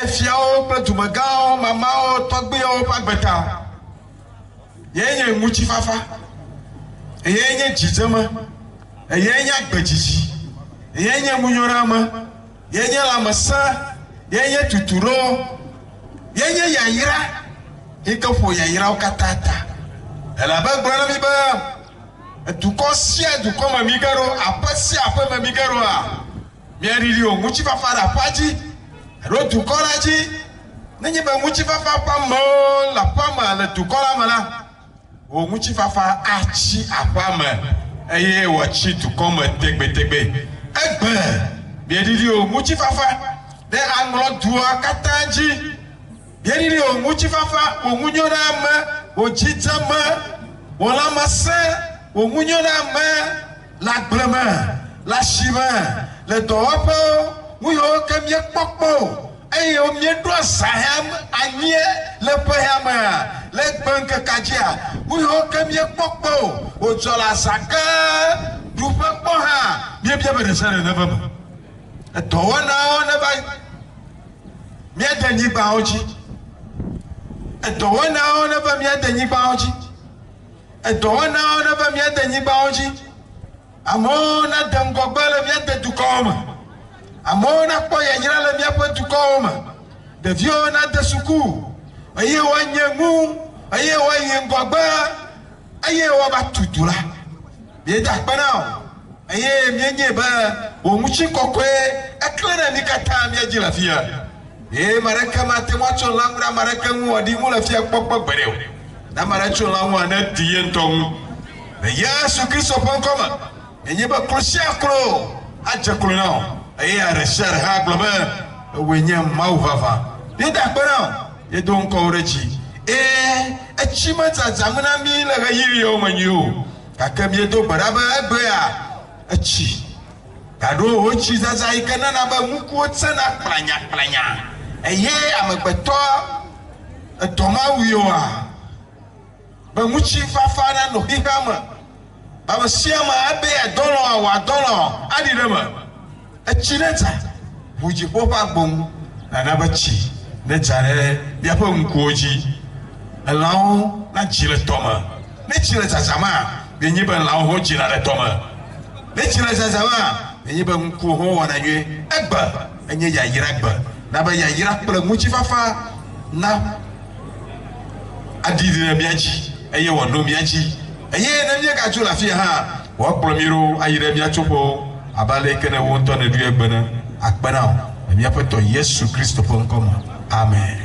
Efiao platumagao mamao togbeo pagbeta. Yenye muchifafa. Yenye jizama. Yenye gbejiji. Yenye munyorama. Yenye lamasa. Yenye tuturo. Yenye yaira. Ikafo yaira okatata. Elaba gbana miba. Tukosia dukoma migaro. Apasi apa mamigaro a. Miarilio muchifafa rapaji. Rotu koraji, nenye ba muchifafa pamo la pama le tukola mala. O muchifafa achi apama. Eye wachi tukoma tegbe. Egbe, biedidi o muchifafa. De anglo dua katanji. Biedidi o muchifafa, o munyona ma, o jitama, o la massa, o munyona ma, la blama, la shima, le doopo. Muyo kemye pokpo aye o mie do saham anye le pehama le banka kajia muyo kemye pokpo o jola saka du pokpo ha bie be sare na baba to wana na ba mie danyi ba oji to wana na ba mie danyi ba oji to wana na ba mie danyi ba oji amona dangogbele mie de dukoma. Amona po ya nyira le miapo tukoma. Devio na de suku. Aye wa nyemu, aye wa yengogba, aye wa batutula. Bi da pana. Aye mienye ba o muchi kokwe, eklena nikata mi ajila fia. Maraka mate mwacho lamra maraka mu adi mu la fia pokpok bereu. Na maracho lamu ana tientong. Yesu Kristo ponkoma. Enye ba krosia kro. Aja kro na. Aye a rechar ha global wenye mauvafa yeda kpera ye don ko rechi echima zamuna mi la ga yiri yo manyo kakam ye do baraba egbe a echi kado ochi zaza ikana na ba muku tsana planya eye amagbeto etoma wiyo a ba muchi fafa na no hihama ba siama abe adolo wa adolo adirema Echineta, buji popa bong, nanabachi, netare, biapa unkoji, allow na chile toma, nechile zazama, benyiba lao hoji na toma, nechile zazama, benyiba unkoho wanaywe, egba, enye ya yirakba, naba ya yirakba muchifafa, na adidi na miachi, eye wando miachi, eye na miaka chula fia ha, wapromiro ayire miachopo. Abale kene wonto ne duye gbana akbana mi apeto Yesu Kristo pon koma amen.